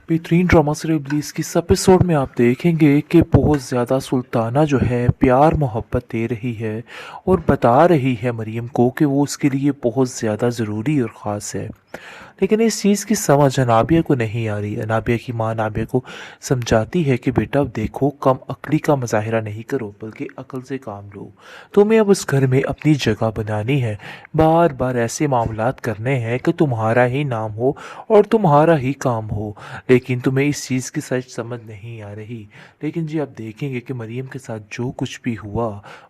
बेहतरीन drama serial bliss की इस एपिसोड में आप देखेंगे कि बहुत ज़्यादा सुल्ताना जो है प्यार मोहब्बत दे रही है और बता रही है मरियम को कि वो उसके लिए बहुत ज़्यादा ज़रूरी और ख़ास है। लेकिन इस चीज़ की समझ अनाबिया को नहीं आ रही। अनाबिया की माँ अनाबिया को समझाती है कि बेटा अब देखो, कम अक्ली का मुजाहिरा नहीं करो बल्कि अक्ल से काम लो। तुम्हें अब उस घर में अपनी जगह बनानी है। बार बार ऐसे मामलात करने हैं कि तुम्हारा ही नाम हो और तुम्हारा ही काम हो। लेकिन तुम्हें इस चीज़ की सच समझ नहीं आ रही। लेकिन जी आप देखेंगे कि मरियम के साथ जो कुछ भी हुआ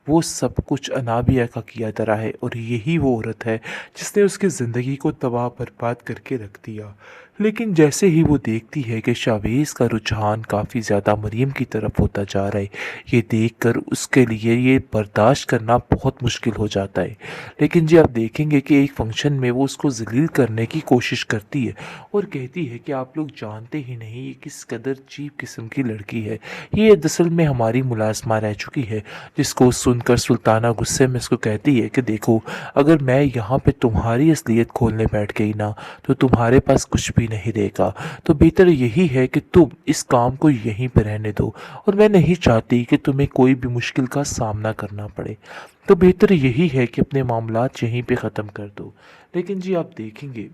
वो सब कुछ अनाबिया का किया धरा है और यही वो औरत है जिसने उसकी ज़िंदगी को तबाह बर्बाद करके रख दिया। लेकिन जैसे ही वो देखती है कि शावेज़ का रुझान काफ़ी ज़्यादा मरियम की तरफ होता जा रहा है, ये देखकर उसके लिए ये बर्दाश्त करना बहुत मुश्किल हो जाता है। लेकिन जी आप देखेंगे कि एक फंक्शन में वो उसको ज़लील करने की कोशिश करती है और कहती है कि आप लोग जानते ही नहीं ये किस कदर चीप किस्म की लड़की है। ये दरअसल में हमारी मुलाजमा रह चुकी है। जिसको सुनकर सुल्ताना गुस्से में उसको कहती है कि देखो, अगर मैं यहाँ पे तुम्हारी असलियत खोलने बैठ गई ना तो तुम्हारे पास कुछ भी नहीं रहेगा। तो बेहतर यही है कि तुम इस काम को यहीं पर रहने दो और मैं नहीं चाहती कि तुम्हें कोई भी मुश्किल का सामना करना पड़े। तो बेहतर यही है कि अपने मामलात यहीं पे ख़त्म कर दो। लेकिन जी आप देखेंगे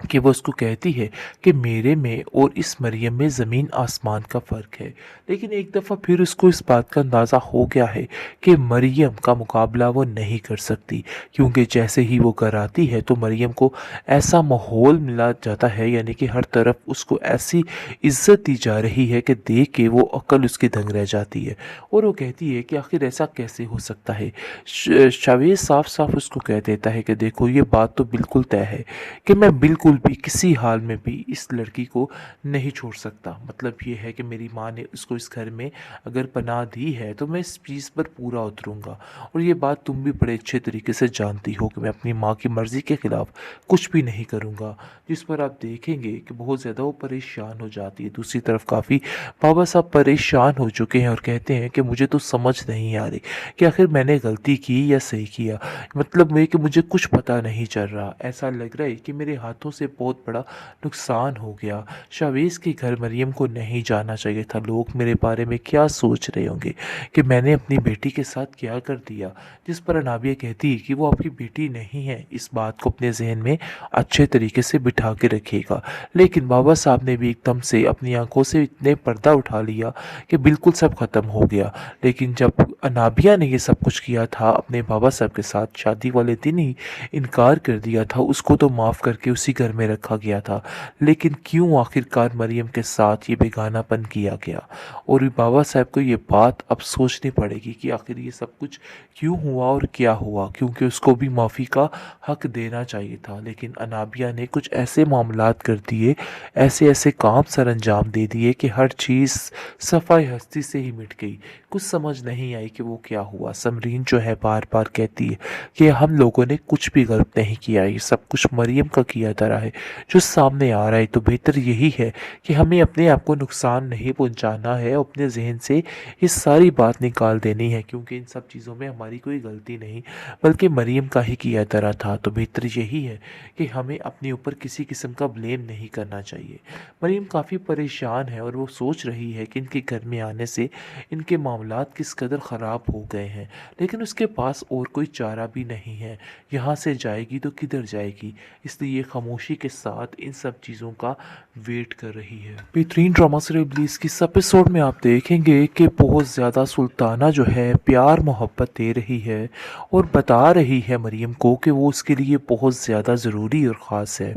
कि वो उसको कहती है कि मेरे में और इस मरियम में ज़मीन आसमान का फ़र्क है। लेकिन एक दफ़ा फिर उसको इस बात का अंदाज़ा हो गया है कि मरियम का मुकाबला वो नहीं कर सकती, क्योंकि जैसे ही वो घर आती है तो मरियम को ऐसा माहौल मिला जाता है, यानी कि हर तरफ उसको ऐसी इज़्ज़त दी जा रही है कि देख के वो अक्ल उसकी दंग रह जाती है। और वो कहती है कि आखिर ऐसा कैसे हो सकता है। शावेज़ साफ साफ उसको कह देता है कि देखो, ये बात तो बिल्कुल तय है कि मैं बिल्कुल भी किसी हाल में भी इस लड़की को नहीं छोड़ सकता। मतलब ये है कि मेरी माँ ने उसको इस घर में अगर पनाह दी है तो मैं इस चीज़ पर पूरा उतरूँगा। और ये बात तुम भी बड़े अच्छे तरीके से जानती हो कि मैं अपनी माँ की मर्ज़ी के ख़िलाफ़ कुछ भी नहीं करूँगा। जिस पर आप देखेंगे कि बहुत ज़्यादा वो परेशान हो जाती है। दूसरी तरफ काफ़ी बाबा साहब परेशान हो चुके हैं और कहते हैं कि मुझे तो समझ नहीं आ रही कि आखिर मैंने गलती की या सही किया। मतलब ये कि मुझे कुछ पता नहीं चल रहा। ऐसा लग रहा है कि मेरे हाथों से बहुत बड़ा नुकसान हो गया। शावेज़ के घर मरियम को नहीं जाना चाहिए था। लोग मेरे बारे में क्या सोच रहे होंगे कि मैंने अपनी बेटी के साथ क्या कर दिया। जिस पर अनाबिया कहती है कि वो आपकी बेटी नहीं है। इस बात को अपने जहन में अच्छे तरीके से बिठा के रखिएगा। लेकिन बाबा साहब ने भी एकदम से अपनी आंखों से इतने पर्दा उठा लिया कि बिल्कुल सब खत्म हो गया। लेकिन जब अनाबिया ने ये सब कुछ किया था अपने बाबा साहब के साथ, शादी वाले दिन ही इनकार कर दिया था, उसको तो माफ़ करके उसी घर में रखा गया था। लेकिन क्यों आखिरकार मरियम के साथ ये बेगानापन किया गया। और बाबा साहब को ये बात अब सोचनी पड़ेगी कि आखिर ये सब कुछ क्यों हुआ और क्या हुआ, क्योंकि उसको भी माफ़ी का हक देना चाहिए था। लेकिन अनाबिया ने कुछ ऐसे मामलात कर दिए, ऐसे ऐसे काम सर अंजाम दे दिए कि हर चीज़ सफाई हस्ती से ही मिट गई। कुछ समझ नहीं आई कि वो क्या हुआ। समरीन जो है बार बार कहती है कि हम लोगों ने कुछ भी गलत नहीं किया, ये सब कुछ मरियम का किया धरा है जो सामने आ रहा है। तो बेहतर यही है कि हमें अपने आप को नुकसान नहीं पहुंचाना है, अपने जहन से ये सारी बात निकाल देनी है, क्योंकि इन सब चीज़ों में हमारी कोई गलती नहीं बल्कि मरियम का ही किया धरा था। तो बेहतर यही है कि हमें अपने ऊपर किसी किस्म का ब्लेम नहीं करना चाहिए। मरियम काफ़ी परेशान है और वो सोच रही है कि इनके घर में आने से इनके मामलात किस कदर ख़राब हो गए हैं। लेकिन उसके पास और कोई चारा भी नहीं है। यहाँ से जाएगी तो किधर जाएगी, इसलिए ये खामोशी के साथ इन सब चीज़ों का वेट कर रही है। बेहतरीन ड्रामा सीरियल ब्लीस की इस एपिसोड में आप देखेंगे कि बहुत ज़्यादा सुल्ताना जो है प्यार मोहब्बत दे रही है और बता रही है मरियम को कि वो उसके लिए बहुत ज़्यादा ज़रूरी और ख़ास है।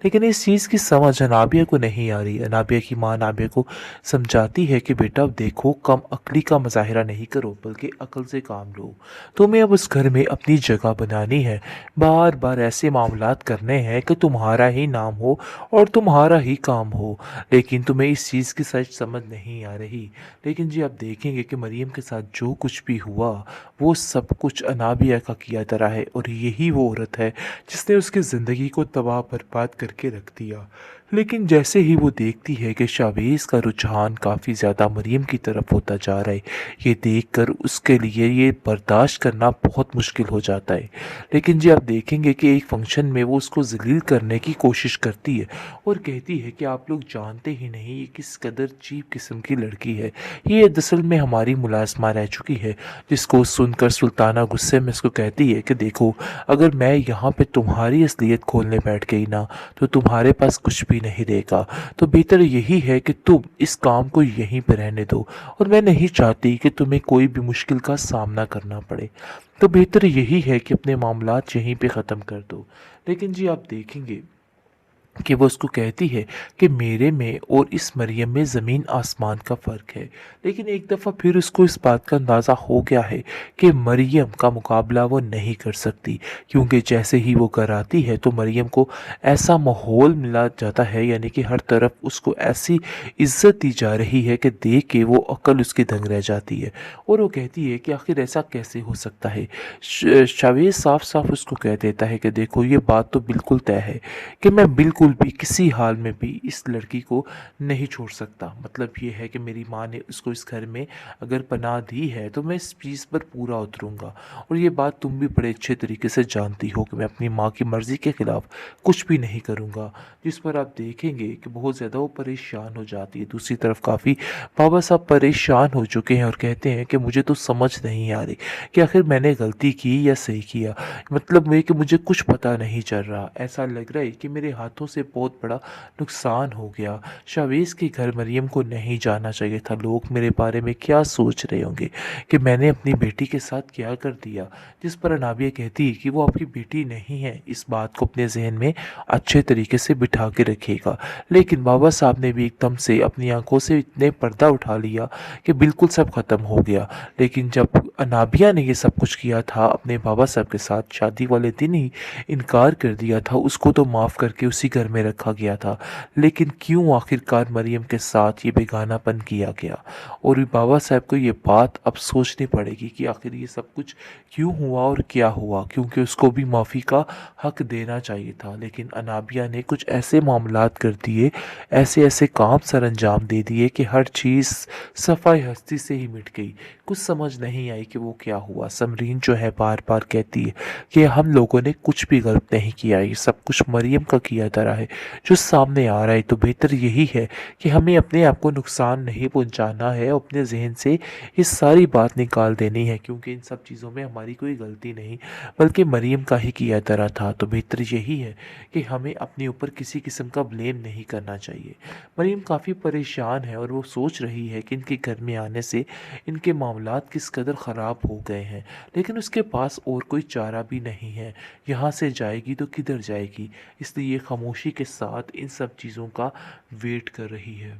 लेकिन इस चीज़ की समझ अनाबिया को नहीं आ रही। अनाबिया की माँ अनाबिया को समझाती है कि बेटा अब देखो, कम अक्ली का मुजाहिरा नहीं करो बल्कि अक्ल से काम लो। तुम्हें अब उस घर में अपनी जगह बनानी है। बार बार ऐसे मामलात करने हैं कि तुम्हारा ही नाम हो और तुम्हारा ही काम हो। लेकिन तुम्हें इस चीज़ की सच समझ नहीं आ रही। लेकिन जी आप देखेंगे कि मरियम के साथ जो कुछ भी हुआ वो सब कुछ अनाबिया का किया धरा है और यही वो औरत है जिसने उसकी ज़िंदगी को तबाह बर्बाद करके रख दिया। लेकिन जैसे ही वो देखती है कि शावेज़ का रुझान काफ़ी ज़्यादा मरियम की तरफ होता जा रहा है, ये देखकर उसके लिए ये बर्दाश्त करना बहुत मुश्किल हो जाता है। लेकिन जी आप देखेंगे कि एक फ़ंक्शन में वो उसको ज़लील करने की कोशिश करती है और कहती है कि आप लोग जानते ही नहीं ये किस कदर चीप किस्म की लड़की है। ये दरअसल में हमारी मुलाज़िमा रह चुकी है। जिसको सुनकर सुल्ताना गुस्से में उसको कहती है कि देखो, अगर मैं यहाँ पे तुम्हारी असलियत खोलने बैठ गई ना, तो तुम्हारे पास कुछ भी नहीं रहेगा। तो बेहतर यही है कि तुम इस काम को यहीं पे रहने दो और मैं नहीं चाहती कि तुम्हें कोई भी मुश्किल का सामना करना पड़े। तो बेहतर यही है कि अपने मामलात यहीं पे ख़त्म कर दो। लेकिन जी आप देखेंगे कि वो उसको कहती है कि मेरे में और इस मरियम में ज़मीन आसमान का फ़र्क है। लेकिन एक दफ़ा फिर उसको इस बात का अंदाज़ा हो गया है कि मरियम का मुकाबला वो नहीं कर सकती, क्योंकि जैसे ही वो घर आती है तो मरियम को ऐसा माहौल मिला जाता है, यानी कि हर तरफ उसको ऐसी इज़्ज़त दी जा रही है कि देख के वो अक्ल उसकी दंग रह जाती है। और वो कहती है कि आखिर ऐसा कैसे हो सकता है। शावेज़ साफ साफ उसको कह देता है कि देखो, ये बात तो बिल्कुल तय है कि मैं बिल्कुल भी किसी हाल में भी इस लड़की को नहीं छोड़ सकता। मतलब ये है कि मेरी माँ ने उसको इस घर में अगर पनाह दी है तो मैं इस चीज़ पर पूरा उतरूँगा। और ये बात तुम भी बड़े अच्छे तरीके से जानती हो कि मैं अपनी माँ की मर्ज़ी के ख़िलाफ़ कुछ भी नहीं करूँगा। जिस पर आप देखेंगे कि बहुत ज़्यादा वो परेशान हो जाती है। दूसरी तरफ काफ़ी बाबा साहब परेशान हो चुके हैं और कहते हैं कि मुझे तो समझ नहीं आ रही कि आखिर मैंने गलती की या सही किया। मतलब ये कि मुझे कुछ पता नहीं चल रहा। ऐसा लग रहा है कि मेरे हाथों से बहुत बड़ा नुकसान हो गया। शावेज़ के घर मरियम को नहीं जाना चाहिए था। लोग मेरे बारे में क्या सोच रहे होंगे कि मैंने अपनी बेटी के साथ क्या कर दिया। जिस पर अनाबिया कहती है कि वो आपकी बेटी नहीं है। इस बात को अपने ज़हन में अच्छे तरीके से बिठा के रखिएगा। लेकिन बाबा साहब ने भी एकदम से अपनी आँखों से इतने पर्दा उठा लिया कि बिल्कुल सब ख़त्म हो गया। लेकिन जब अनाबिया ने ये सब कुछ किया था, अपने बाबा साहब के साथ शादी वाले दिन ही इनकार कर दिया था, उसको तो माफ़ करके उसी घर में रखा गया था। लेकिन क्यों आखिरकार मरियम के साथ ये बेगानापन किया गया? और ये बाबा साहब को ये बात अब सोचनी पड़ेगी कि आखिर ये सब कुछ क्यों हुआ और क्या हुआ? क्योंकि उसको भी माफ़ी का हक देना चाहिए था। लेकिन अनाबिया ने कुछ ऐसे मामलात कर दिए, ऐसे-ऐसे काम सरअंजाम दे दिए कि हर चीज़ सफ़ाई हस्ती से ही मिट गई। कुछ समझ नहीं आई कि वो क्या हुआ। समरीन जो है बार-बार कहती है कि हम लोगों ने कुछ भी गलत नहीं किया, ये सब कुछ मरियम का किया धरा है जो सामने आ रहा है। तो बेहतर यही है कि हमें अपने आप को नुकसान नहीं पहुंचाना है और अपने जहन से ये सारी बात निकाल देनी है, क्योंकि इन सब चीज़ों में हमारी कोई गलती नहीं बल्कि मरियम का ही किया धरा था। तो बेहतर यही है कि हमें अपने ऊपर किसी किस्म का ब्लेम नहीं करना चाहिए। मरियम काफ़ी परेशान है और वो सोच रही है कि इनके घर में आने से इनके मामलात किस कदर ख़राब हो गए हैं। लेकिन उसके पास और कोई चारा भी नहीं है। यहाँ से जाएगी तो किधर जाएगी? इसलिए ये खामोशी के साथ इन सब चीज़ों का वेट कर रही है।